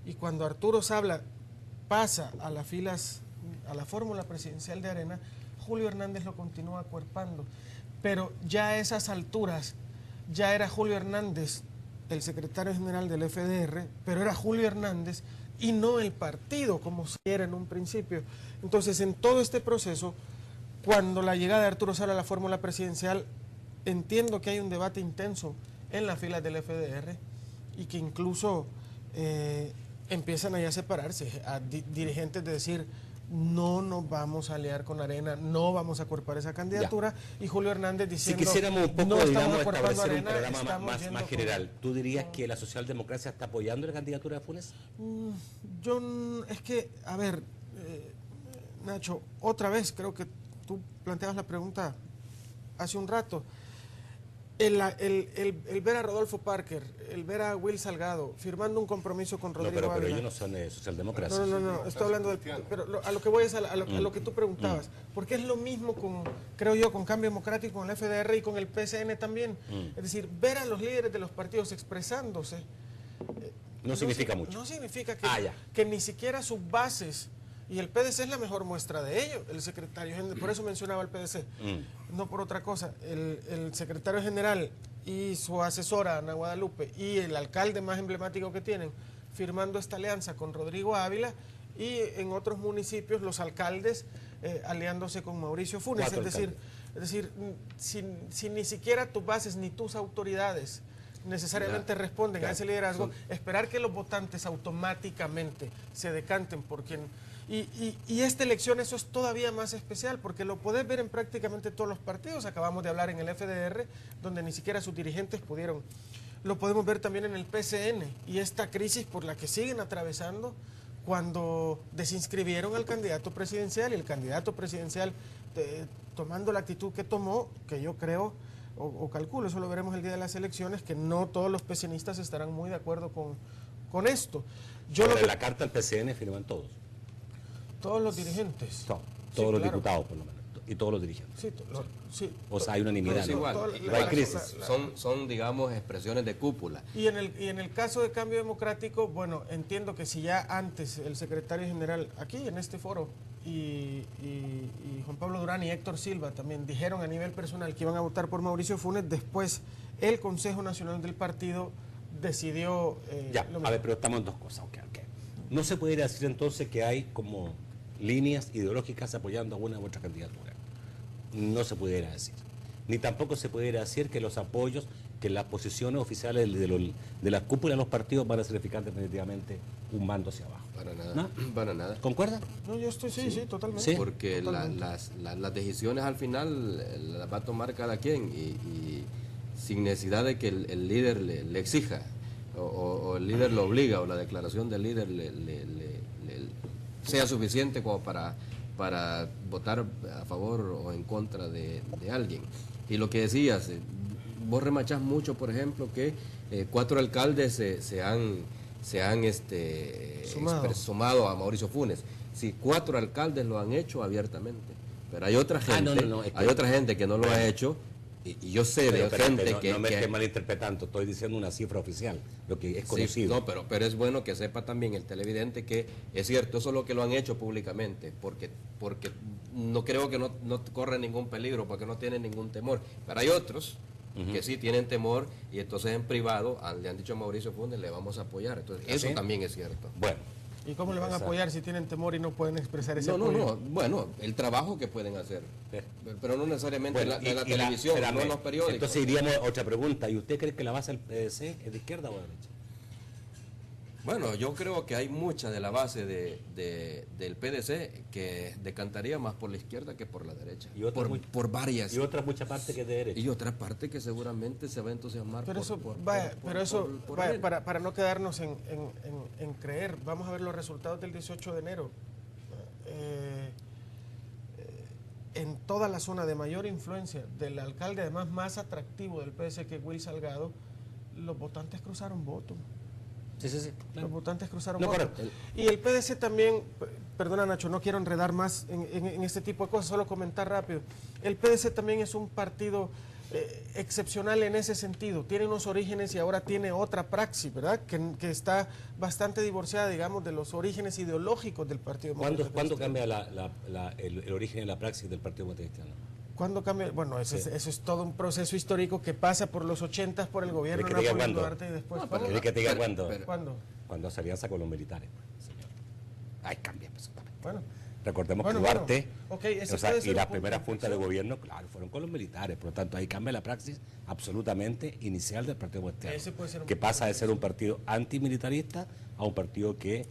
y cuando Arturo Sabla pasa a las filas, a la fórmula presidencial de Arena, Julio Hernández lo continúa acuerpando. Pero ya a esas alturas, ya era Julio Hernández el secretario general del FDR, pero era Julio Hernández y no el partido, como se era en un principio. Entonces, en todo este proceso, cuando la llegada de Arturo Sabla a la fórmula presidencial, entiendo que hay un debate intenso en las filas del FDR y que incluso empiezan ahí a separarse, a dirigentes de decir, no nos vamos a aliar con Arena, no vamos a acuerpar esa candidatura, y Julio Hernández diciendo, si quisiéramos un poco, no estamos digamos, acuerpando establecer Arena, un programa más general, ¿tú dirías no. que la socialdemocracia está apoyando la candidatura de Funes? Es que, a ver, Nacho, otra vez creo que tú planteabas la pregunta hace un rato. El ver a Rodolfo Parker, el ver a Will Salgado firmando un compromiso con Rodrigo pero Ávila. ellos no son socialdemócratas. No, estoy hablando de... Pero a lo que voy es a lo que tú preguntabas. Porque es lo mismo con, creo yo, con Cambio Democrático, con el FDR y con el PSN también. Es decir, ver a los líderes de los partidos expresándose... no significa mucho. No significa que ni siquiera sus bases... Y el PDC es la mejor muestra de ello, el secretario general, por eso mencionaba el PDC, no por otra cosa. El secretario general y su asesora, Ana Guadalupe, y el alcalde más emblemático que tienen, firmando esta alianza con Rodrigo Ávila, y en otros municipios los alcaldes aliándose con Mauricio Funes. Es decir, si ni siquiera tus bases ni tus autoridades necesariamente responden a ese liderazgo, esperar que los votantes automáticamente se decanten por quien... Y esta elección eso es todavía más especial, porque lo podés ver en prácticamente todos los partidos. Acabamos de hablar en el FDR, donde ni siquiera sus dirigentes pudieron. Lo podemos ver también en el PCN, y esta crisis por la que siguen atravesando cuando desinscribieron al candidato presidencial, y el candidato presidencial tomando la actitud que tomó, que yo creo, o calculo, eso lo veremos el día de las elecciones, que no todos los PCNistas estarán muy de acuerdo con esto. La carta al PCN firman todos. Todos los dirigentes. Todos los diputados, por lo menos. Y todos los dirigentes. O sea, hay unanimidad. Es igual. No hay crisis. Son, digamos, expresiones de cúpula. Y en el caso de Cambio Democrático, bueno, entiendo que si ya antes el secretario general, aquí en este foro, y Juan Pablo Durán y Héctor Silva también dijeron a nivel personal que iban a votar por Mauricio Funes, después el Consejo Nacional del Partido decidió... a ver, pero estamos en dos cosas. Okay. No se puede decir entonces que hay como líneas ideológicas apoyando a una u otra candidatura. No se pudiera decir. Ni tampoco se pudiera decir que los apoyos, que las posiciones oficiales de la cúpula de los partidos van a significar definitivamente un mando hacia abajo. Para nada. ¿No? Para nada. ¿Concuerda? No, yo estoy, sí, totalmente. ¿Sí? Porque totalmente. las decisiones al final las va a tomar cada quien y sin necesidad de que el líder le exija o el líder lo obliga o la declaración del líder sea suficiente como para votar a favor o en contra de alguien. Y lo que decías, vos remachás mucho, por ejemplo, que 4 alcaldes se han sumado a Mauricio Funes. Sí, 4 alcaldes lo han hecho abiertamente, pero hay otra gente, hay otra gente que no lo ha hecho. Y yo sé de gente que... No me estés malinterpretando, estoy diciendo una cifra oficial, lo que es conocido. Sí, pero es bueno que sepa también el televidente que es cierto, eso es lo que lo han hecho públicamente, porque no creo que no corren ningún peligro, porque no tienen ningún temor. Pero hay otros que sí tienen temor y entonces en privado le han dicho a Mauricio Funes, le vamos a apoyar. Entonces eso también es cierto. Bueno. ¿Y cómo le van a apoyar si tienen temor y no pueden expresar ese apoyo? No, bueno, el trabajo que pueden hacer, pero no necesariamente en la televisión, no en los periódicos. Entonces iríamos a otra pregunta, ¿y usted cree que la base del PDC es de izquierda o de derecha? Bueno, yo creo que hay mucha de la base del PDC que decantaría más por la izquierda que por la derecha, y otra por varias. Y otra mucha parte que es de derecha. Y otra parte que seguramente se va a entusiasmar para no quedarnos en creer, vamos a ver los resultados del 18 de enero. En toda la zona de mayor influencia del alcalde, además más atractivo del PDC que Will Salgado, los votantes cruzaron voto. Sí, claro. Los votantes cruzaron voto. Y el PDC también, perdona Nacho, no quiero enredar más en este tipo de cosas, solo comentar rápido. El PDC también es un partido excepcional en ese sentido. Tiene unos orígenes y ahora tiene otra praxis, ¿verdad? Que está bastante divorciada, digamos, de los orígenes ideológicos del Partido Demócrata ¿Cuándo Cristiano. cambia el origen y la praxis del Partido Demócrata Cristiano? ¿Cuándo cambia? Bueno, eso es todo un proceso histórico que pasa por los 80 por el gobierno de ¿Querés que te diga Napoleón cuándo? Duarte y después... No, ¿cuándo? ¿Querés que te diga cuándo? ¿Cuándo? Cuando hace alianza con los militares, señor. Ahí cambia, pues. Bueno. Recordemos Bueno, que Duarte, ok, ese o sea, puede ser y un las punto primeras de juntas de inflexión. gobierno, claro, fueron con los militares, por lo tanto ahí cambia la praxis absolutamente inicial del Partido Demócrata Ese puede ser un que punto pasa de de ser un partido antimilitarista a un partido que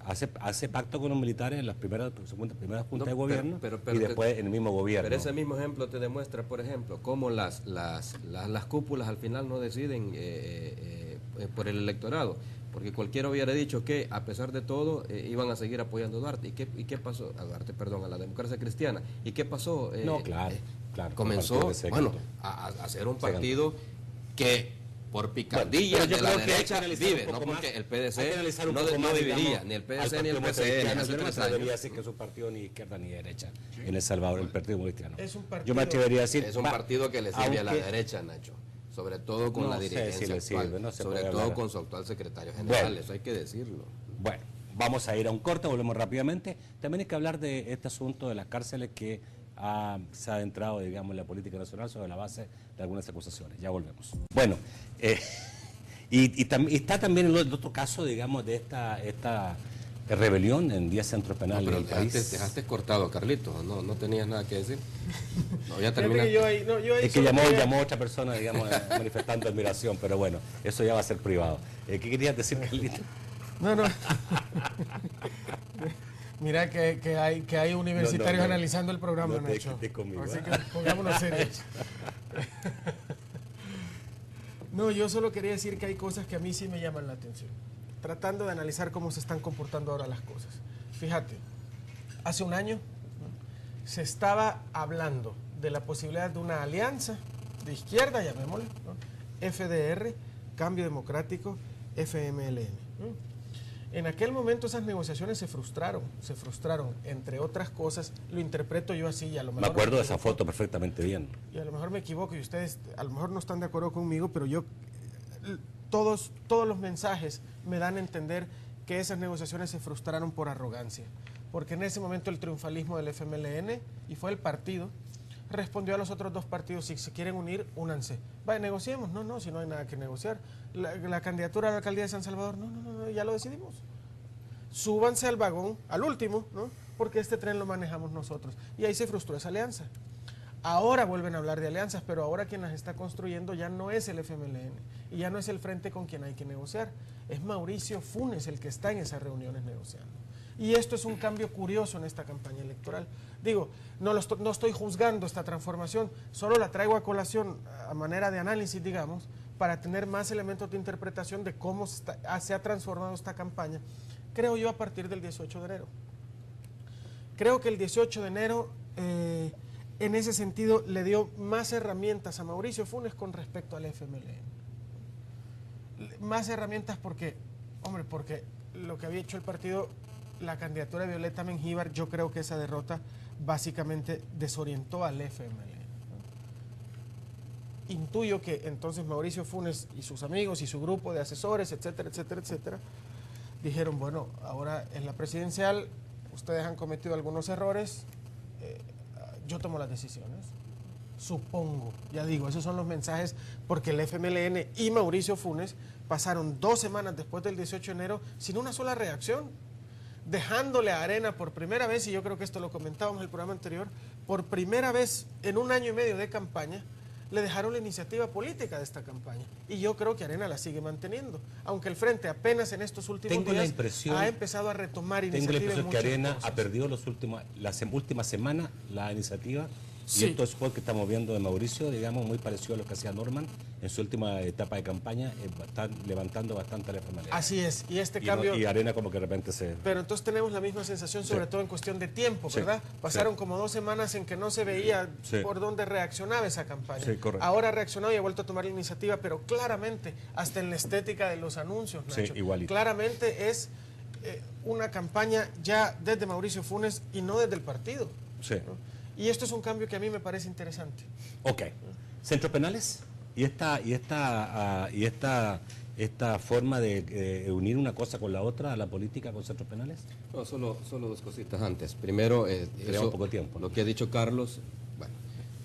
hace pacto con los militares en las primeras juntas No, de gobierno pero y después en el mismo gobierno. Pero ese mismo ejemplo te demuestra, por ejemplo, cómo las cúpulas al final no deciden por el electorado. Porque cualquiera hubiera dicho que, a pesar de todo, iban a seguir apoyando a Duarte. ¿Y qué pasó? A Duarte, perdón, a la democracia cristiana. ¿Y qué pasó? No, claro. Comenzó, partido de bueno, secreto. a hacer un partido que, por picardía Bueno, pero yo de la creo que hay que derecha, analizar vive, un poco no porque más. el Hay que PDC analizar un no poco más, diviría, digamos, ni el al PDC ni Partido el Demócrata PCN Cristiano. hace Yo no 3 me atrevería a años. decir que es un partido ni izquierda ni derecha en El Salvador, el Partido Cristiano. Es un partido- Yo me atrevería a decir... Es un partido que le sirve a la aunque- derecha, Nacho. Sobre todo con No la sé dirigencia si le actual. sirve, no se sobre puede todo hablar. con su actual secretario general, Bueno. eso hay que decirlo. Bueno, vamos a ir a un corte, volvemos rápidamente. También hay que hablar de este asunto de las cárceles que se ha adentrado, digamos, en la política nacional sobre la base de algunas acusaciones. Ya volvemos. Bueno, y está también el otro caso, digamos, de esta rebelión en 10 centros penales Pero del país. dejaste cortado, Carlitos, no tenías nada que decir. No, ya Fíjate que terminaste. yo ahí Es que solo quería- llamó otra persona, digamos, manifestando admiración, pero bueno, eso ya va a ser privado. ¿Qué querías decir, Carlito? No. Mira que hay universitarios No, no. analizando el programa, No te Nacho. quites conmigo, Así ¿eh? que pongámonos serios. No, yo solo quería decir que hay cosas que a mí sí me llaman la atención. Tratando de analizar cómo se están comportando ahora las cosas. Fíjate, hace un año se estaba hablando de la posibilidad de una alianza de izquierda, llamémosle, ¿no? FDR, Cambio Democrático, FMLN. ¿no? En aquel momento esas negociaciones se frustraron, entre otras cosas, lo interpreto yo así y a lo Me mejor... acuerdo de esa foto perfectamente bien. Y a lo mejor me equivoco y ustedes a lo mejor no están de acuerdo conmigo, pero yo, todos los mensajes me dan a entender que esas negociaciones se frustraron por arrogancia. Porque en ese momento el triunfalismo del FMLN, y fue el partido, respondió a los otros dos partidos: si se quieren unir, únanse. Vaya, negociemos. No, si no hay nada que negociar. La candidatura a la alcaldía de San Salvador, no, ya lo decidimos. Súbanse al vagón, al último, ¿no? Porque este tren lo manejamos nosotros. Y ahí se frustró esa alianza. Ahora vuelven a hablar de alianzas, pero ahora quien las está construyendo ya no es el FMLN y ya no es el frente con quien hay que negociar. Es Mauricio Funes el que está en esas reuniones negociando. Y esto es un cambio curioso en esta campaña electoral. Digo, no estoy juzgando esta transformación, solo la traigo a colación a manera de análisis, digamos, para tener más elementos de interpretación de cómo se ha transformado esta campaña, creo yo, a partir del 18 de enero. Creo que el 18 de enero, en ese sentido, le dio más herramientas a Mauricio Funes con respecto al FMLN. Más herramientas porque lo que había hecho el partido, la candidatura de Violeta Mengíbar, yo creo que esa derrota básicamente desorientó al FMLN. Intuyo que entonces Mauricio Funes y sus amigos y su grupo de asesores, etcétera, dijeron, bueno, ahora en la presidencial ustedes han cometido algunos errores, yo tomo las decisiones. Supongo, ya digo, esos son los mensajes, porque el FMLN y Mauricio Funes pasaron 2 semanas después del 18 de enero sin una sola reacción, dejándole a Arena por primera vez, y yo creo que esto lo comentábamos en el programa anterior, por primera vez en 1 año y medio de campaña, le dejaron la iniciativa política de esta campaña. Y yo creo que Arena la sigue manteniendo, aunque el Frente apenas en estos últimos días ha empezado a retomar iniciativa. Tengo la impresión que Arena cosas. ha perdido las últimas semanas la iniciativa. Sí. Y esto es porque estamos viendo de Mauricio, digamos, muy parecido a lo que hacía Norman en su última etapa de campaña, están levantando bastante a la FMLN. Así es, y este cambio... Y Arena como que de repente se... Pero entonces tenemos la misma sensación, sobre todo en cuestión de tiempo, Sí, ¿verdad? Pasaron sí. como 2 semanas en que no se veía Sí. por dónde reaccionaba esa campaña. Sí, correcto. Ahora ha reaccionado y ha vuelto a tomar la iniciativa, pero claramente, hasta en la estética de los anuncios, Sí, Nacho, igualito. claramente es una campaña ya desde Mauricio Funes y no desde el partido. Sí. ¿no? Y esto es un cambio que a mí me parece interesante. Ok. ¿Centros penales? ¿Y esta forma de unir una cosa con la otra, a la política con centros penales? No, solo dos cositas antes. Primero, Tenemos poco tiempo, ¿no? Lo que ha dicho Carlos, bueno,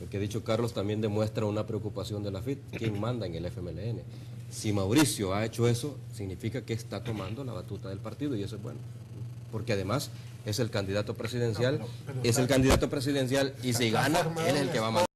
lo que ha dicho Carlos también demuestra una preocupación de la FIT. ¿Quién manda en el FMLN? Si Mauricio ha hecho eso, significa que está tomando la batuta del partido y eso es bueno. Porque además es el candidato presidencial, y si gana, él es el que va a mandar.